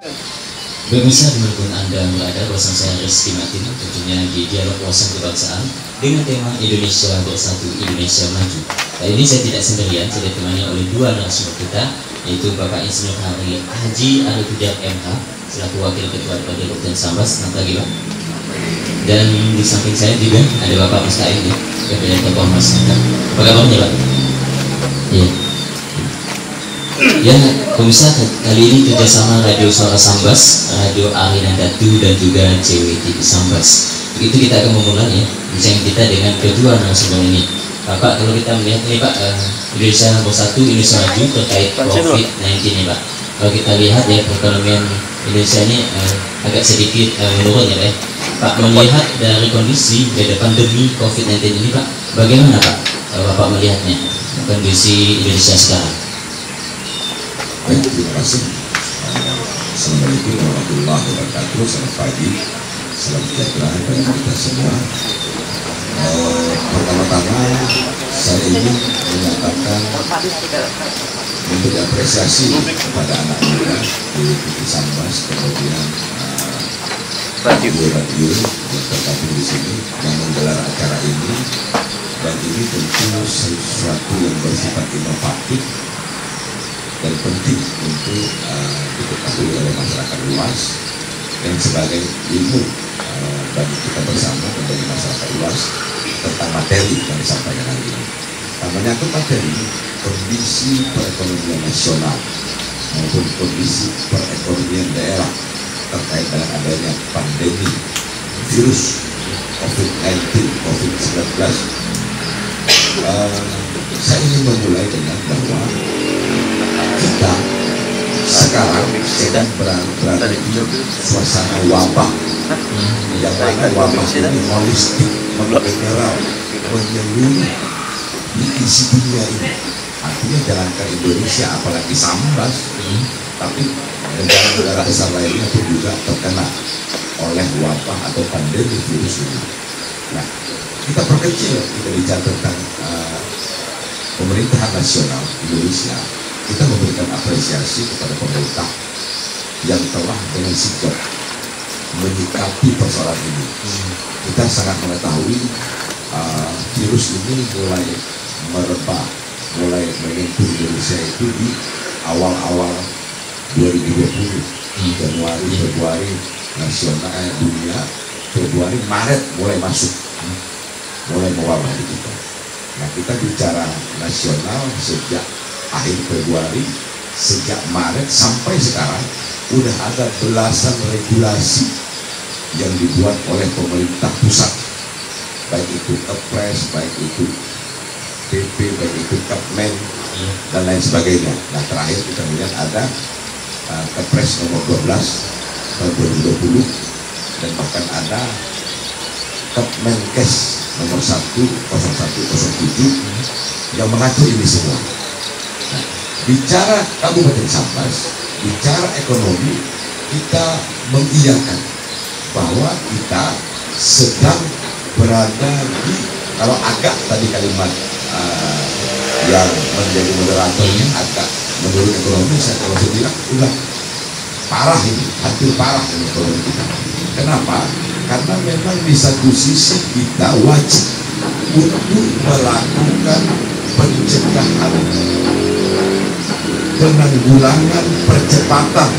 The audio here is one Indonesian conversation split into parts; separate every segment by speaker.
Speaker 1: Pemirsa, dimanapun Anda berada, bersama saya Rizky Martin, tentunya di Dialog Wawasan Kebangsaan dengan tema Indonesia Bersatu, Indonesia Maju. Kali ini saya tidak sendirian, saya ditemani oleh dua narasumber kita, yaitu Bapak Insinyur Haji Arief Hidayat MH, selaku Wakil Ketua DPRD Kabupaten Sambas. Selamat pagi, Pak. Dan di samping saya juga ada Bapak Musta'in, Ketua Tokoh Masyarakat. Apa kabarnya, Pak? Iya. Ya, pemirsa, kali ini kerjasama Radio Suara Sambas, Radio Arina Datu, dan juga CWTV Sambas. Begitu kita akan memulai ya bincang kita dengan kedua narasumber ini. Pak, kalau kita melihat ini Pak, Indonesia Bersatu, Indonesia Maju terkait COVID-19 ini Pak. Kalau kita lihat ya perekonomian Indonesia ini agak sedikit menurun ya Pak. Pak, melihat dari kondisi dari pandemi COVID-19 ini Pak, bagaimana Pak Bapak melihatnya kondisi Indonesia sekarang?
Speaker 2: Baik, terima kasih. Assalamualaikum warahmatullahi wabarakatuh. Selamat pagi, salam sejahtera bagi kita semua. Pertama-tama saya ingin menyatakan memberi apresiasi kepada anak muda di Sambas, kemudian radio yang tergabung di sini yang menggelar acara ini, dan ini tentu sesuatu yang bersifat inovatif dan penting untuk diketahui oleh masyarakat luas dan sebagai ilmu bagi kita bersama dan bagi masyarakat luas tentang materi yang disampaikan hari ini. Menyangkut materi kondisi perekonomian nasional maupun kondisi perekonomian daerah terkait dengan adanya pandemi virus COVID-19. Saya ingin memulai dengan bahwa kita sekarang sedang berada di suasana wabah yang mana wabah ini holistik, general, menyeluruh di isi dunia ini. Artinya jangankan Indonesia, apalagi Sambas, tapi negara-negara besar lainnya pun juga terkena oleh wabah atau pandemi virus ini. Nah, kita perkecil, kita bicara tentang pemerintahan nasional Indonesia. Kita memberikan apresiasi kepada pemerintah yang telah dengan sigap menyikapi persoalan ini. Kita sangat mengetahui virus ini mulai merebak, mulai menyentuh Indonesia itu di awal-awal 2020, Januari, Februari nasional dunia, Februari, Maret mulai masuk, mulai mewabah di kita. Nah, kita bicara nasional sejak akhir Februari, sejak Maret sampai sekarang udah ada belasan regulasi yang dibuat oleh pemerintah pusat, baik itu Kepres, baik itu PP, baik itu Kepmen dan lain sebagainya. Nah, terakhir kita melihat ada Kepres nomor 12 tahun 2020 dan bahkan ada Kepmenkes nomor 1/01/07 yang mengatur ini semua. Nah, bicara Kabupaten Sambas, bicara ekonomi, kita mengiyakan bahwa kita sedang berada di, kalau agak tadi kalimat yang menjadi moderatornya agak menurut ekonomi, kalau saya bilang udah parah ini, hampir parah ini ekonomi kita. Kenapa? Karena memang di satu sisi kita wajib untuk melakukan pencegahan, penanggulangan, percepatan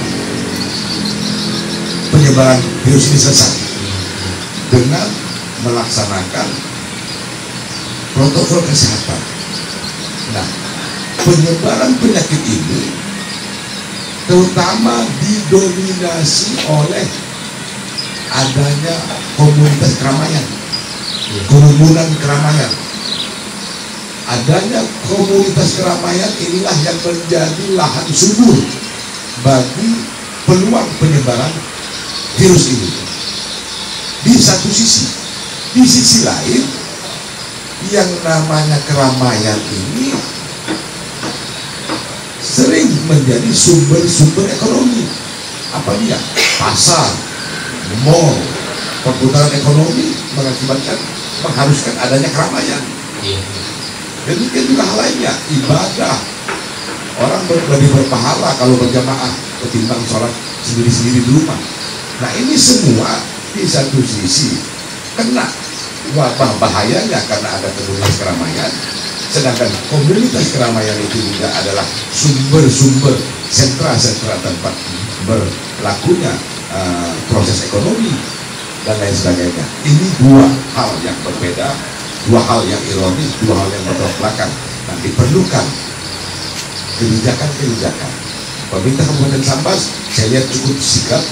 Speaker 2: penyebaran virus ini selesai dengan melaksanakan protokol kesehatan. Nah, penyebaran penyakit ini terutama didominasi oleh adanya komunitas keramaian, kerumunan keramaian. Adanya komunitas keramaian inilah yang menjadi lahan subur bagi peluang penyebaran virus ini. Di satu sisi, di sisi lain, yang namanya keramaian ini sering menjadi sumber-sumber ekonomi. Apa dia? Pasar, mall, perputaran ekonomi mengharuskan adanya keramaian. Demikian juga hal lainnya, ibadah, orang lebih berpahala kalau berjamaah ketimbang sholat sendiri-sendiri di rumah. Nah ini semua di satu sisi kena wabah bahayanya karena ada komunitas keramaian, sedangkan komunitas keramaian itu juga adalah sumber-sumber sentra-sentra tempat berlakunya proses ekonomi dan lain sebagainya. Ini dua hal yang berbeda, dua hal yang ironis, dua hal yang bertolak belakang. Nah, diperlukan kebijakan-kebijakan. Pemerintah Kabupaten Sambas saya lihat cukup sigap.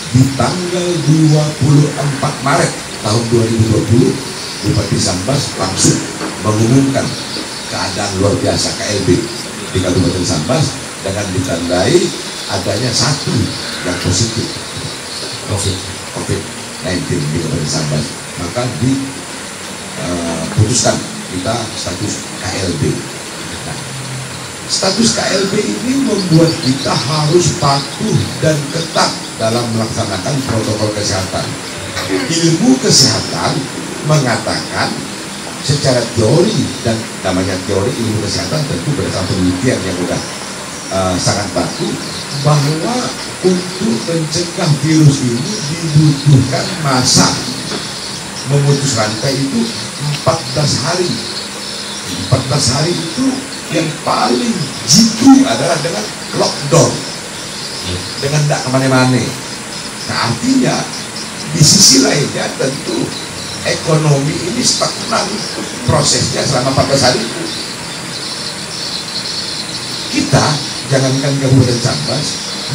Speaker 2: Di tanggal 24 Maret tahun 2020 Bupati Sambas langsung mengumumkan keadaan luar biasa KLB di Kabupaten Sambas dengan ditandai adanya satu yang positif COVID-19 di Kabupaten Sambas. Maka diputuskan kita status KLB. Nah, status KLB ini membuat kita harus patuh dan ketat dalam melaksanakan protokol kesehatan. Ilmu kesehatan mengatakan secara teori, dan namanya teori ilmu kesehatan tentu berdasarkan penelitian yang sudah sangat baku, bahwa untuk mencegah virus ini dibutuhkan masa memutus rantai itu 14 hari. 14 hari itu yang paling jitu adalah dengan lockdown, dengan tidak kemana-mana. Nah artinya di sisi lainnya tentu ekonomi ini stagnan prosesnya selama 14 hari itu. Kita jangankan Kabupaten Sambas,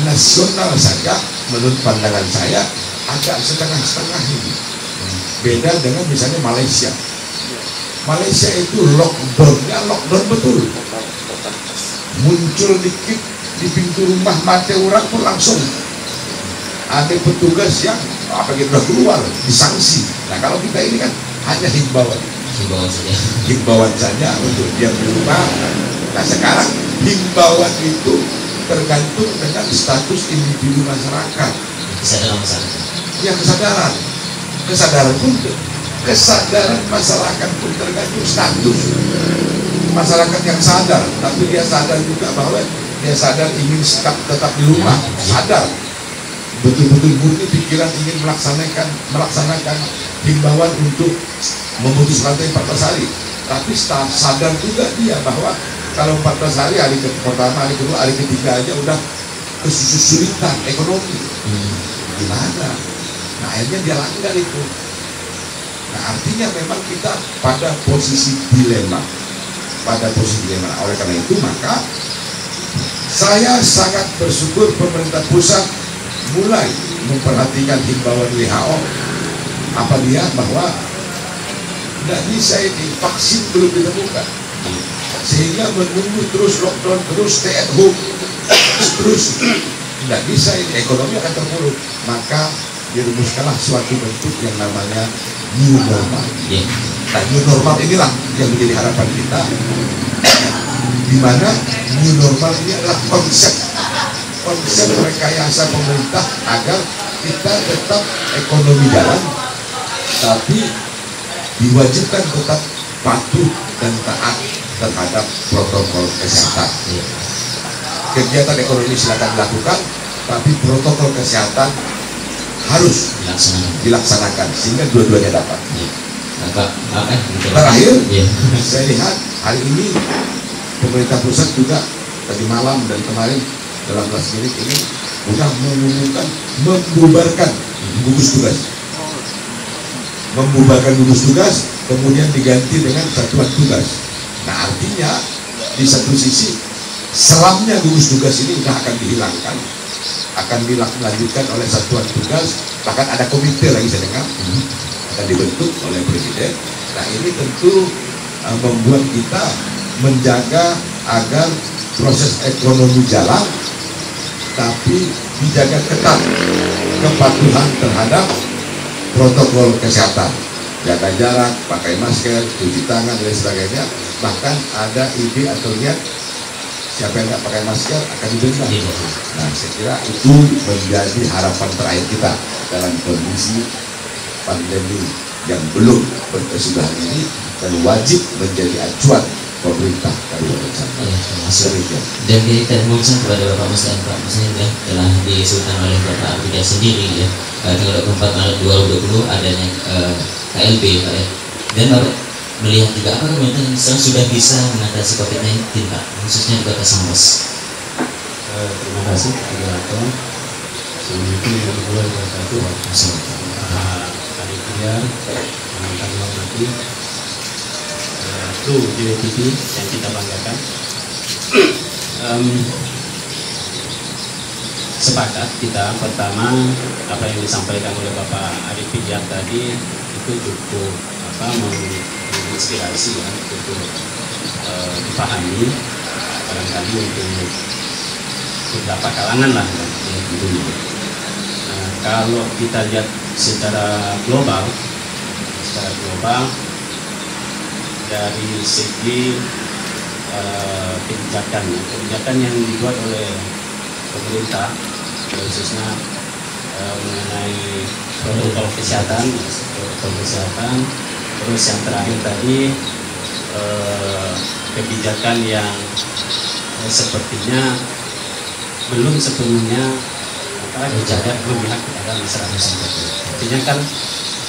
Speaker 2: nasional saja menurut pandangan saya agak setengah-setengah ini. Beda dengan misalnya Malaysia. Malaysia itu lockdownnya lockdown betul. Muncul dikit di pintu rumah mati orang pun langsung ada petugas yang kita udah keluar disanksi. Nah kalau kita ini kan hanya himbauan saja untuk diam di rumah. Nah sekarang himbauan itu tergantung dengan status individu masyarakat. Kesadaran masyarakat pun tergantung status masyarakat yang sadar, tapi dia sadar juga bahwa dia sadar ingin tetap di rumah, sadar betul-betul murni pikiran ingin melaksanakan himbauan untuk memutus rantai 14 hari. Tapi sadar juga dia bahwa kalau 14 hari, hari pertama, hari kedua, hari ketiga aja udah kesulitan ekonomi. Gimana? Nah akhirnya dia langgar itu. Nah artinya memang kita pada posisi dilema. Oleh karena itu maka saya sangat bersyukur pemerintah pusat mulai memperhatikan himbauan WHO. Apa dia bahwa tidak bisa ini, vaksin belum ditemukan, sehingga menunggu terus lockdown, terus stay at home, terus tidak bisa ini, ekonomi akan terpuruk. Maka dirumuskanlah suatu bentuk yang namanya new normal. Nah new normal inilah yang menjadi harapan kita, di mana new normal ini adalah konsep rekayasa pemerintah agar kita tetap ekonomi jalan, tapi diwajibkan tetap patuh dan taat terhadap protokol kesehatan. Kegiatan ekonomi silakan dilakukan, tapi protokol kesehatan harus dilaksanakan sehingga dua-duanya dapat. Terakhir, saya lihat hari ini pemerintah pusat juga tadi malam dan kemarin dalam last minute ini sudah mengumumkan membubarkan gugus tugas, kemudian diganti dengan satuan tugas. Nah artinya di satu sisi selamnya gugus tugas ini sudah akan dihilangkan, akan dilanjutkan oleh satuan tugas, bahkan ada komite lagi saya dengar akan dibentuk oleh presiden. Nah ini tentu membuat kita menjaga agar proses ekonomi jalan, tapi dijaga ketat kepatuhan terhadap protokol kesehatan, jaga jarak, pakai masker, cuci tangan dan sebagainya. Bahkan ada ide atau lihat siapa yang nggak pakai masker akan didenda. Nah saya kira itu menjadi harapan terakhir kita dalam kondisi pandemi yang belum berkesudahan ini, dan wajib menjadi acuan pemerintah Kabupaten Sambas.
Speaker 1: Ya, termasuk.
Speaker 2: Demikian.
Speaker 1: Dan kita mohon kepada Bapak Mas dan Pak Mas ya, telah diusulkan oleh Bapak Abida sendiri ya, tanggal 24 Maret 2020 adanya KLB Pak ya. Dan Bapak melihat juga apa pemerintah yang sekarang sudah bisa mengatasi COVID-19 Pak, khususnya di Kota Sambas.
Speaker 3: Terima kasih moderator. Assalamualaikum warahmatullahi wabarakatuh. Adik dia yang kami hormati, kru JWTV yang kita banggakan. Sepakat kita, pertama apa yang disampaikan oleh Bapak Arif Pijar tadi itu cukup menginspirasi ya, cukup dipahami barangkali untuk beberapa kalangan lah ya, tentunya. Nah, kalau kita lihat secara global dari segi kebijakan yang dibuat oleh pemerintah, khususnya mengenai protokol kesehatan, terus yang terakhir tadi kebijakan yang sepertinya belum sepenuhnya memihak kepada masyarakat. Artinya kan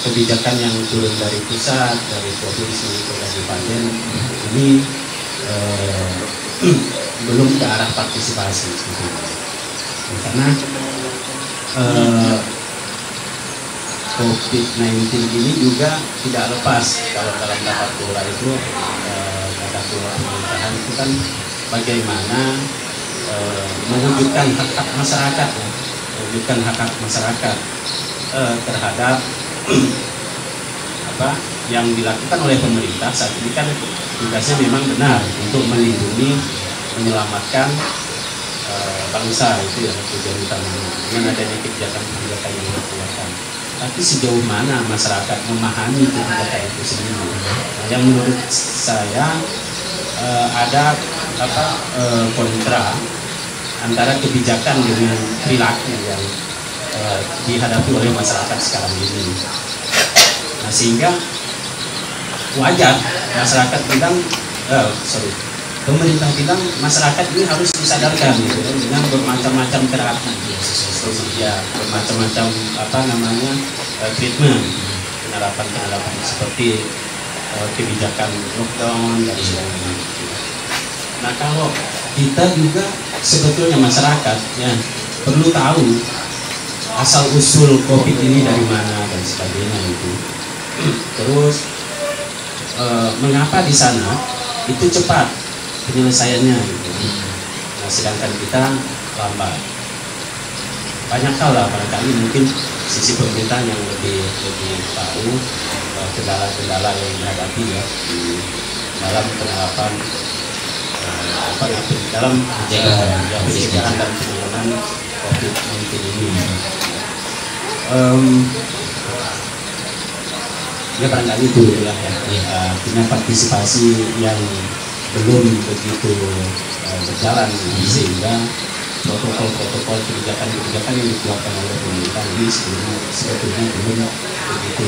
Speaker 3: kebijakan yang turun dari pusat, dari provinsi ke kabupaten ini belum ke arah partisipasi sebetulnya. Karena COVID-19 ini juga tidak lepas kalau dalam tata kelola itu, tata kelola pemerintahan itu kan bagaimana mewujudkan hak-hak masyarakat, terhadap apa yang dilakukan oleh pemerintah saat ini kan tugasnya memang benar untuk melindungi, menyelamatkan bangsa, itu ya tujuan utamanya dengan adanya kebijakan-kebijakan yang dikeluarkan. Tapi sejauh mana masyarakat memahami kebijakan itu sendiri? Nah, yang menurut saya ada kontra antara kebijakan dengan perilaku yang dihadapi oleh masyarakat sekarang ini. Nah, sehingga wajar masyarakat bilang, pemerintah bilang masyarakat ini harus disadarkan gitu, dengan bermacam-macam terapi, ya bermacam-macam treatment, penerapan seperti kebijakan lockdown dan sebagainya. Nah, kalau kita juga sebetulnya masyarakat ya perlu tahu asal usul COVID ini dari mana dan sebagainya itu. Terus mengapa di sana itu cepat penyelesaiannya gitu. Nah, sedangkan kita lambat. Banyak hal lah, barangkali mungkin sisi pemerintah yang lebih tahu kendala-kendala yang dihadapi ya di dalam penerapan dalam pencegahan dan penanganan COVID-19 ini. Ya barangkali itu ya, artinya partisipasi yang belum begitu berjalan, sehingga protokol kebijakan yang dikeluarkan oleh pemerintah ini sebetulnya belum begitu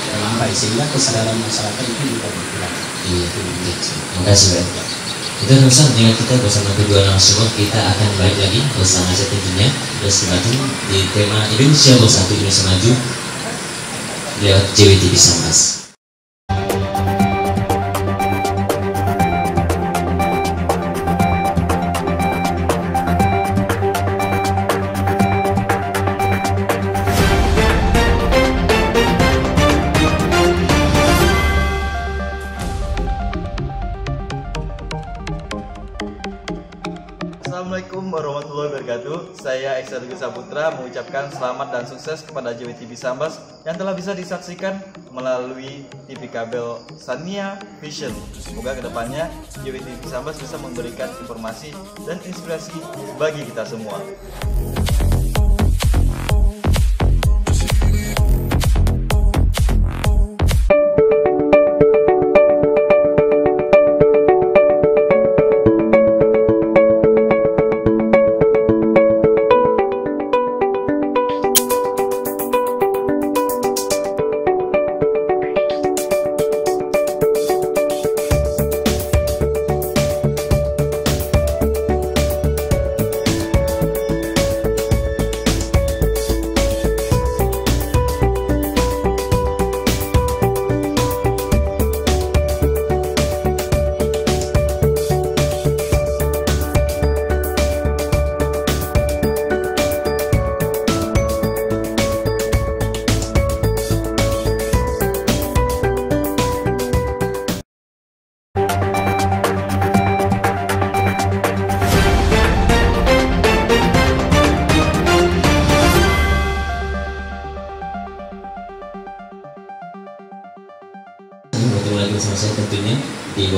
Speaker 3: sampai, sehingga kesadaran masyarakat itu juga berkurang.
Speaker 1: Terima kasih Pak. Kita bersama dengan kita bersama kedua narasumber, kita akan balik lagi bersama saya tentunya bersatu di tema Indonesia Bersatu, Indonesia Maju lewat JWTV Sambas.
Speaker 4: Assalamualaikum warahmatullahi wabarakatuh. Saya Eksa Teguh Saputra mengucapkan selamat dan sukses kepada JWTV Sambas yang telah bisa disaksikan melalui TV kabel Sania Vision. Semoga kedepannya JWTV Sambas bisa memberikan informasi dan inspirasi bagi kita semua.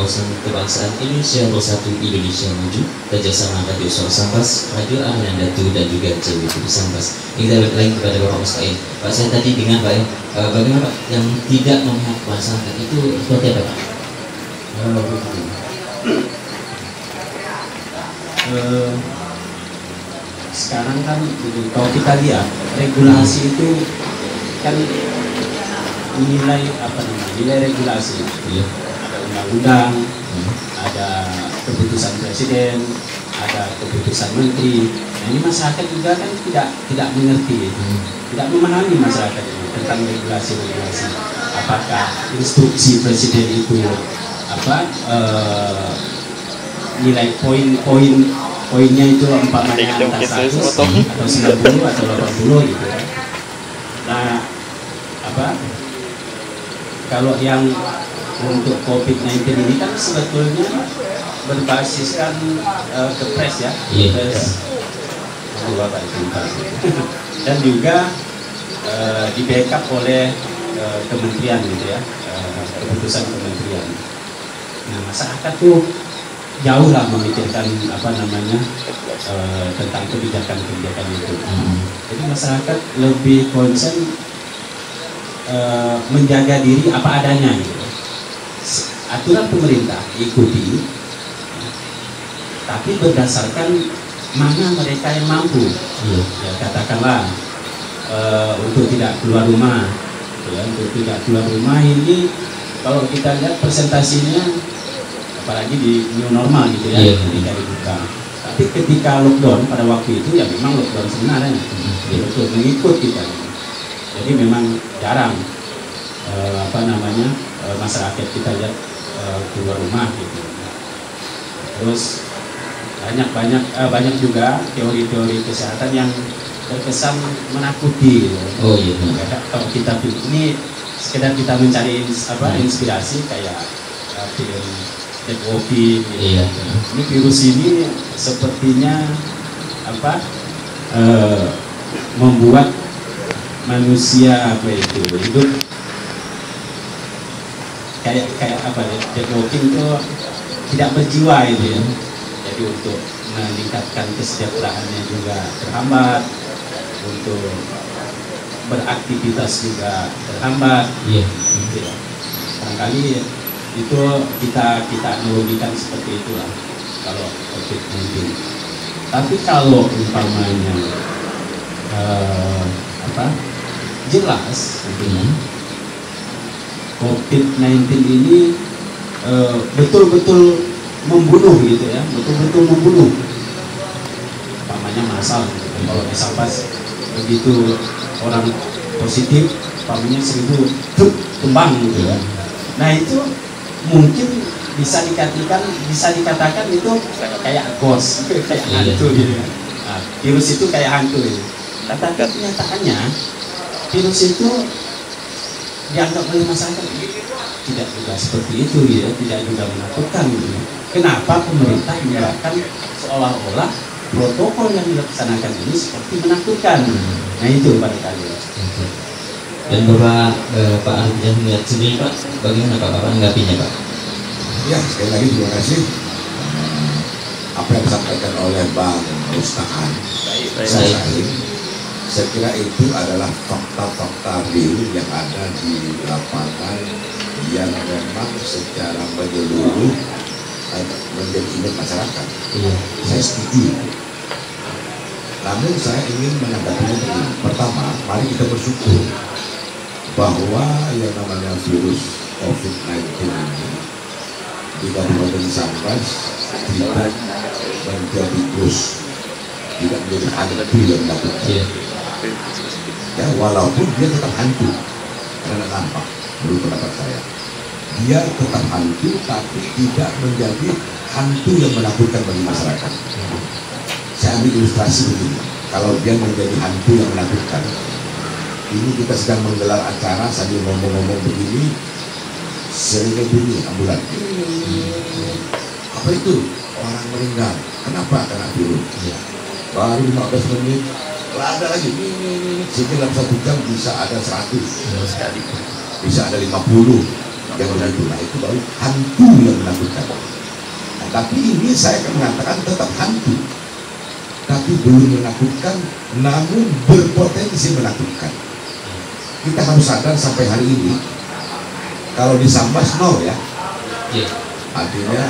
Speaker 1: Posen Kebangsaan Indonesia Bersatu Indonesia Maju, kerjasama Radio Suara Sambas, Radio Arian Datu dan juga JWTV Sambas. Ini kita balik lagi kepada Bapak Mustaim. Pak, saya tadi dengar Pak, bagaimana Pak yang tidak memihak masyarakat itu seperti apa Pak?
Speaker 3: Sekarang kan kalau kita lihat regulasi itu kan nilai apa namanya, nilai regulasi.
Speaker 1: Iya.
Speaker 3: Ada undang-undang, ada keputusan presiden, ada keputusan menteri. Nah, ini masyarakat juga kan tidak mengerti, tidak memahami masyarakat ini tentang regulasi-regulasi. Apakah instruksi presiden itu apa nilai poinnya itu umpamanya antara 100 atau 90 atau 80 gitu ya. Nah, apa kalau yang untuk COVID-19 ini kan sebetulnya berbasiskan kepres ya, kepres dan juga di backup oleh kementerian gitu ya, keputusan kementerian. Nah, masyarakat tuh jauh lah memikirkan apa namanya tentang kebijakan-kebijakan itu. Jadi masyarakat lebih concern menjaga diri apa adanya gitu. Aturan pemerintah ikuti, tapi berdasarkan mana mereka yang mampu. Ya, katakanlah untuk tidak keluar rumah, ya, untuk tidak keluar rumah ini kalau kita lihat presentasinya, apalagi di new normal gitu ya, ketika dibuka. Tapi ketika lockdown pada waktu itu ya memang lockdown sebenarnya, untuk mengikut kita. Jadi memang jarang apa namanya masyarakat kita lihat keluar rumah gitu. Terus banyak juga teori-teori kesehatan yang terkesan menakuti gitu.
Speaker 1: Oh iya.
Speaker 3: Kalau kita ini sekedar kita mencari inspirasi kayak film walking gitu.
Speaker 1: Iya.
Speaker 3: Ini virus ini sepertinya apa membuat manusia apa itu hidup kayak apa ya, walking itu tidak berjiwa itu ya. Jadi untuk meningkatkan kesejahteraannya juga terhambat, untuk beraktivitas juga terhambat.
Speaker 1: Iya.
Speaker 3: Gitu ya. Barangkali itu kita analogikan seperti itulah kalau COVID-19. Tapi kalau umpamanya jelas COVID-19 ini betul-betul membunuh gitu ya, betul-betul membunuh. Umpamanya massal gitu. Kalau di Sambas begitu orang positif, umpamanya 1000 tumbang gitu ya. Nah itu mungkin bisa dikatakan itu kayak ghost, kayak hantu gitu ya. Nah, virus itu kayak hantu gitu. Tapi kenyataannya virus itu dianggap oleh masyarakat tidak juga seperti itu ya, tidak juga menakutkan gitu. Kenapa pemerintah menerapkan seolah-olah protokol yang dilaksanakan ini seperti menakutkan? Nah itu barangkali.
Speaker 1: Dan Bapak Pak Arif yang melihat sendiri Pak, bagaimana Pak menanggapinya Pak?
Speaker 2: Ya, sekali lagi terima kasih. Apa yang disampaikan oleh Bang Mustaan, saya kira itu adalah fakta-fakta real yang ada di lapangan yang memang secara menyeluruh menjadi image masyarakat. Saya setuju. Namun saya ingin menanggapinya begini. Pertama, mari kita bersyukur bahwa yang namanya virus COVID-19 ini di Kabupaten Sambas tidak menjadi ghost, tidak menjadi hantu yang menakutkan. Ya, walaupun dia tetap hantu karena nampak, menurut pendapat saya dia tetap hantu, tapi tidak menjadi hantu yang menakutkan bagi masyarakat. Saya ambil ilustrasi begini, kalau dia menjadi hantu yang menakutkan, ini kita sedang menggelar acara sambil ngomong-ngomong begini, seringnya bunyi ambulan. Apa itu? Orang meninggal. Kenapa? Karena virus. Baru 15 menit ada lagi, sehingga dalam 1 jam bisa ada 100 sekali, bisa ada 50. yang begitu. Nah itu baru hantu yang menakutkan. Nah, tapi ini saya akan mengatakan tetap hantu, tapi belum menakutkan, namun berpotensi menakutkan. Kita harus sadar sampai hari ini, kalau di Sambas nol ya, artinya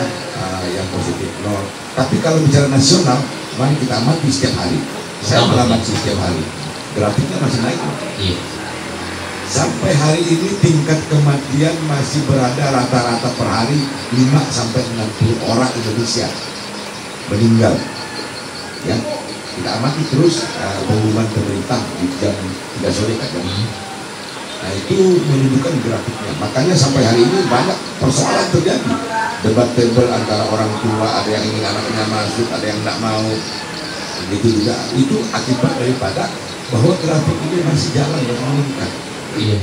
Speaker 2: yang positif nol. Tapi kalau bicara nasional, mari kita amati setiap hari. Saya mengamati setiap hari, grafiknya masih naik. Sampai hari ini tingkat kematian masih berada rata-rata per hari 5 sampai 60 orang Indonesia meninggal. Ya, kita amati terus pengumuman pemerintah di jam 3 sore kan. Nah itu menunjukkan grafiknya. Makanya sampai hari ini banyak persoalan terjadi. Debatable antara orang tua, ada yang ingin anaknya masuk, ada yang tidak mau. Begitu juga. Itu akibat daripada bahwa grafik ini masih jalan dan meningkat.
Speaker 1: Iya.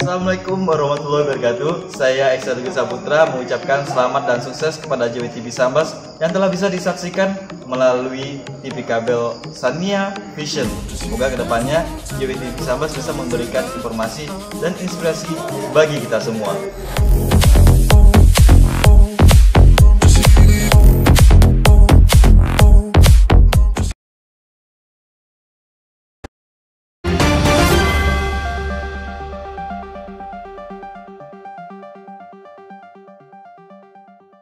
Speaker 4: Assalamualaikum warahmatullahi wabarakatuh. Saya Eksaduga Saputra mengucapkan selamat dan sukses kepada JWTV Sambas yang telah bisa disaksikan melalui TV kabel Sania Vision. Semoga kedepannya JWTV Sambas bisa memberikan informasi dan inspirasi bagi kita semua.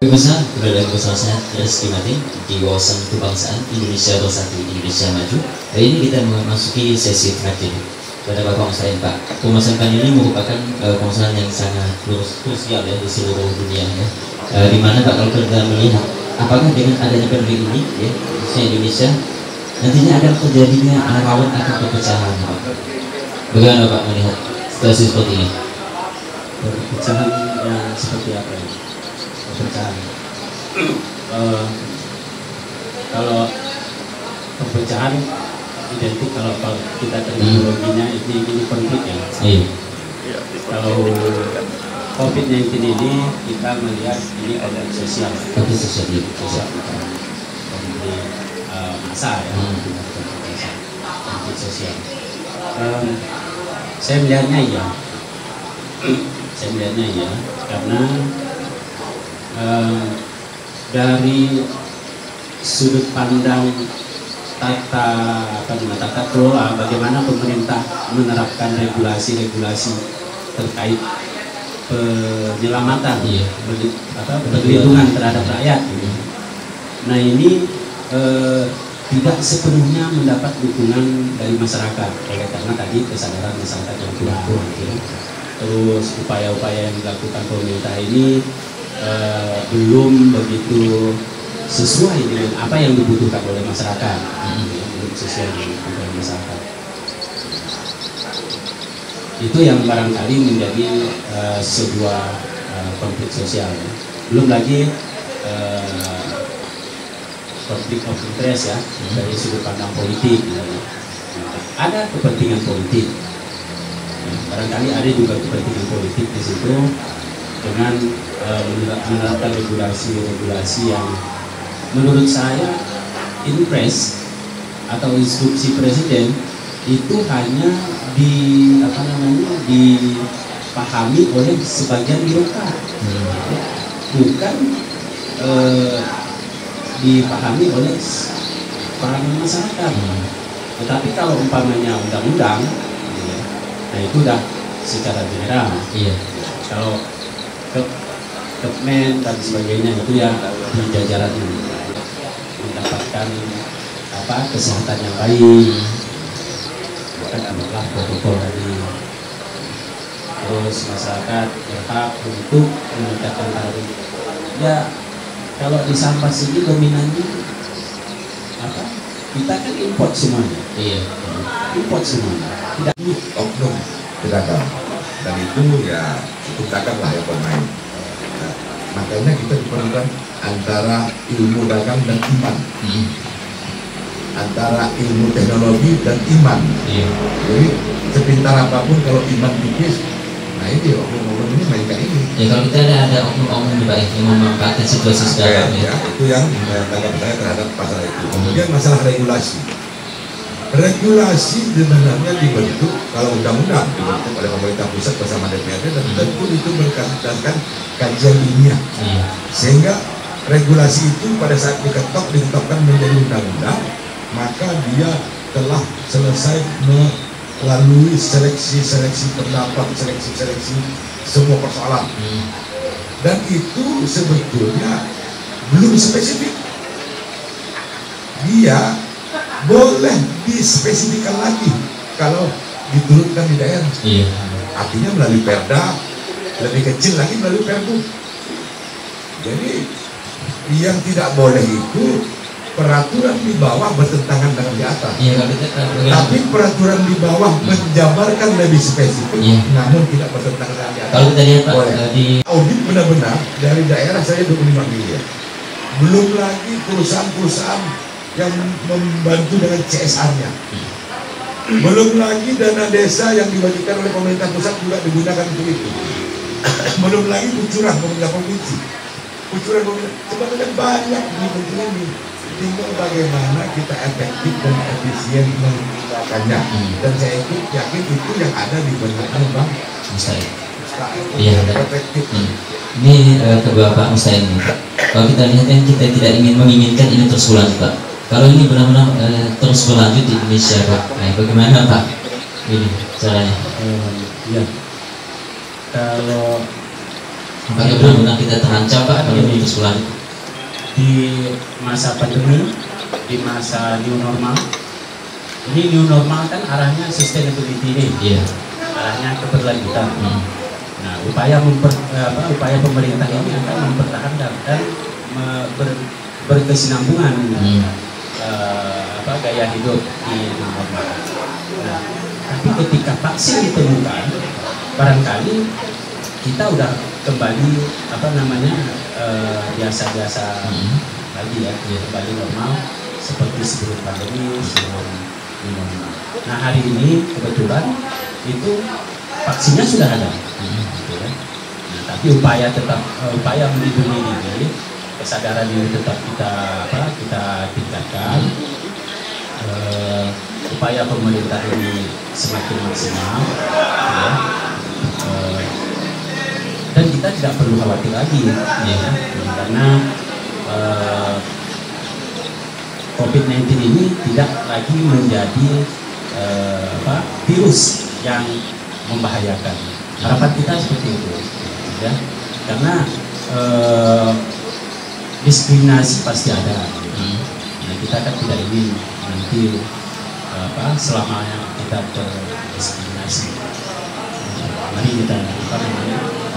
Speaker 1: Pemirsa, keberadaan bersama saya Rizky Mati di wawasan kebangsaan Indonesia Bersatu, Indonesia Maju. Hari ini kita memasuki sesi terakhir pada permasalahan Pak. Permasalahan ini merupakan permasalahan yang sangat krusial ya di seluruh dunia ya. Di mana Pak kalau kita melihat apakah dengan adanya pandemi ini ya, khususnya Indonesia nantinya akan terjadinya rawan akan perpecahan Pak. Bagaimana Pak melihat situasi seperti ini?
Speaker 3: Perpecahan yang seperti apa ya? Perpecahan. Kalau perpecahan identik kalau kita terminologinya ini konflik ya. Kalau COVID-19 ini kita melihat ini konflik sosial.
Speaker 1: Konflik sosial.
Speaker 3: Konflik massa ya. Konflik sosial. Saya melihatnya ya. Karena dari sudut pandang tata kelola, bagaimana pemerintah menerapkan regulasi-regulasi terkait penyelamatan, perlindungan terhadap rakyat. Nah ini tidak sepenuhnya mendapat dukungan dari masyarakat, karena tadi kesadaran masyarakat yang kurang. Terus upaya-upaya yang dilakukan pemerintah ini belum begitu sesuai dengan apa yang dibutuhkan oleh masyarakat. Belum sesuai dengan kebutuhan masyarakat. Itu yang barangkali menjadi sebuah konflik sosial. Belum lagi konflik of interest ya, dari sudut pandang politik. Ada kepentingan politik. Barangkali ada juga kepentingan politik di situ dengan menerapkan regulasi-regulasi yang menurut saya impres atau instruksi presiden itu hanya dipahami oleh sebagian birokrat, bukan dipahami oleh para masyarakat. Tetapi kalau umpamanya undang-undang, nah itu udah secara general. Kalau Kepmen dan sebagainya itu ya di jajaran mendapatkan kesehatan yang baik, bukan adalah protokol tadi. Terus masyarakat berhak untuk meningkatkan tarif. Ya kalau di Sambas ini dominannya kita kan import semuanya. Import semuanya. Tidak
Speaker 2: oknum pedagang, dan itu ya cukup dagang lah yang bermain. Makanya kita diperlukan antara ilmu dagang dan iman, antara ilmu teknologi dan iman. Jadi sepintar apapun kalau iman tipis, nah ini oknum-oknum ini mainkan ini.
Speaker 1: Ya kalau kita ada oknum-oknum baik yang memanfaatkan situasi sekarang
Speaker 2: Ya, itu yang tanggapan saya terhadap pasal itu. Kemudian masalah regulasi. Regulasi sebenarnya dibentuk kalau undang-undang dibentuk oleh pemerintah pusat bersama DPRD dan tentu itu berdasarkan kajian ilmiah. Sehingga regulasi itu pada saat ditetapkan menjadi undang-undang, maka dia telah selesai melalui seleksi pendapat, seleksi semua persoalan. Dan itu sebetulnya belum spesifik. Dia boleh dispesifikkan lagi kalau diturunkan di daerah. Artinya melalui perda, lebih kecil lagi melalui perbu. Jadi yang tidak boleh itu peraturan di bawah bertentangan dengan di atas. Tapi peraturan di bawah menjabarkan lebih spesifik, namun tidak bertentangan dengan di atas.
Speaker 1: Kalau kita lihat Pak,
Speaker 2: audit benar-benar dari daerah saya 25 miliar. Belum lagi perusahaan-perusahaan yang membantu dengan CSR-nya. Belum lagi dana desa yang dibagikan oleh pemerintah pusat juga digunakan untuk itu. Belum lagi kucuran pemerintah provinsi. Kucuran pemerintah sebenarnya banyak ini. Tinggal bagaimana kita efektif dan efisien menggunakannya. Dan saya yakin itu yang ada di benaknya Bang
Speaker 1: Mustahil.
Speaker 2: Iya, efektif.
Speaker 1: Ini kedua Pak Mustahil ini. Kalau kita lihat kan kita tidak menginginkan ini terus berlanjut Pak. Kalau ini benar-benar terus berlanjut di Indonesia Pak, nah, bagaimana Pak ini caranya?
Speaker 3: Ya, kalau
Speaker 1: benar-benar kita terancam Pak kalau ini terus berlanjut
Speaker 3: di masa pandemi, di masa new normal. Ini new normal kan arahnya sustainability ini, arahnya keberlanjutan. Nah, upaya pemerintah ini akan mempertahankan dan berkesinambungan gaya hidup di normal. Nah, tapi ketika vaksin ditemukan, barangkali kita udah kembali biasa-biasa lagi ya, kembali normal seperti sebelum pandemi, sebelum normal. Nah, hari ini kebetulan itu vaksinnya sudah ada. Nah, tapi upaya melindungi diri, kesadaran diri tetap kita tingkatkan. Upaya pemerintah ini semakin maksimal, dan kita tidak perlu khawatir lagi, karena COVID-19 ini tidak lagi menjadi virus yang membahayakan. Harapan kita seperti itu, ya, karena diskriminasi pasti ada. Nah, kita kan tidak ingin nanti selamanya kita terdiskriminasi. Mari kita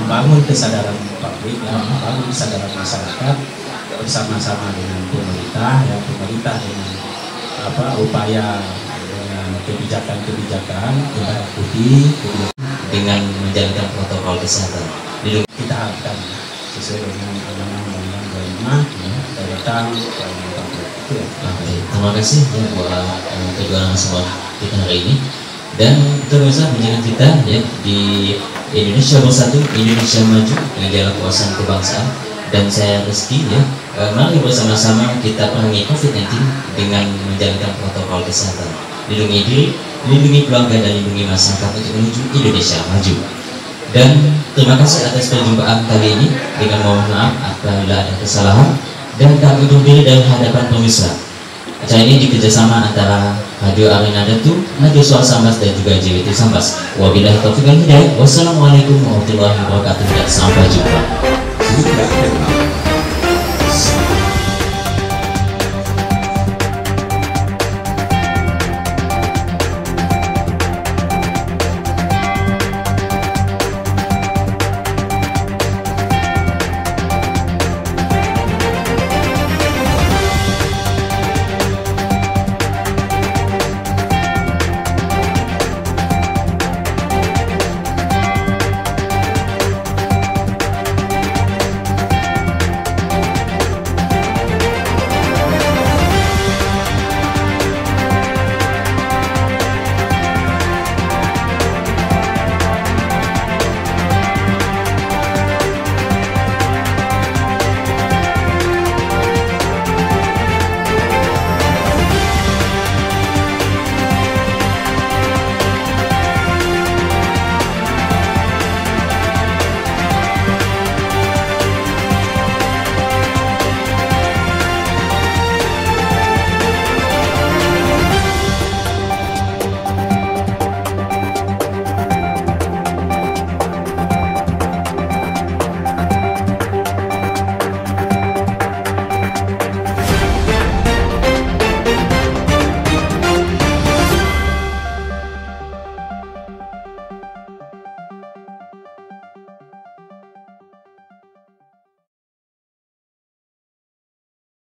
Speaker 3: membangun kesadaran publik, membangun kesadaran masyarakat bersama-sama dengan pemerintah, pemerintah dengan upaya dengan kebijakan-kebijakan kita ikuti
Speaker 1: dengan menjalankan protokol kesehatan.
Speaker 3: Kita harapkan sesuai dengan Undang-Undang 25 tentang itu ya.
Speaker 1: Terima kasih ya buat kedua narasumber kita hari ini. Dan terus menjaga kita ya di Indonesia Bersatu, Indonesia Maju dengan jalan kekuasaan kebangsaan. Dan saya Rizky ya, mari bersama-sama kita perangi COVID-19 dengan menjalankan protokol kesehatan. Lindungi diri, lindungi keluarga, dan lindungi masyarakat untuk menuju Indonesia Maju. Dan terima kasih atas perjumpaan kali ini. Dengan mohon maaf apabila ada kesalahan, dan kami undur diri dari hadapan pemirsa. Acara ini dikerjasama antara Radio Arena Datu, Radio Suara Sambas, dan juga JWT Sambas. Wabillahi taufiq wal hidayah. Wassalamualaikum warahmatullahi wabarakatuh dan sampai jumpa.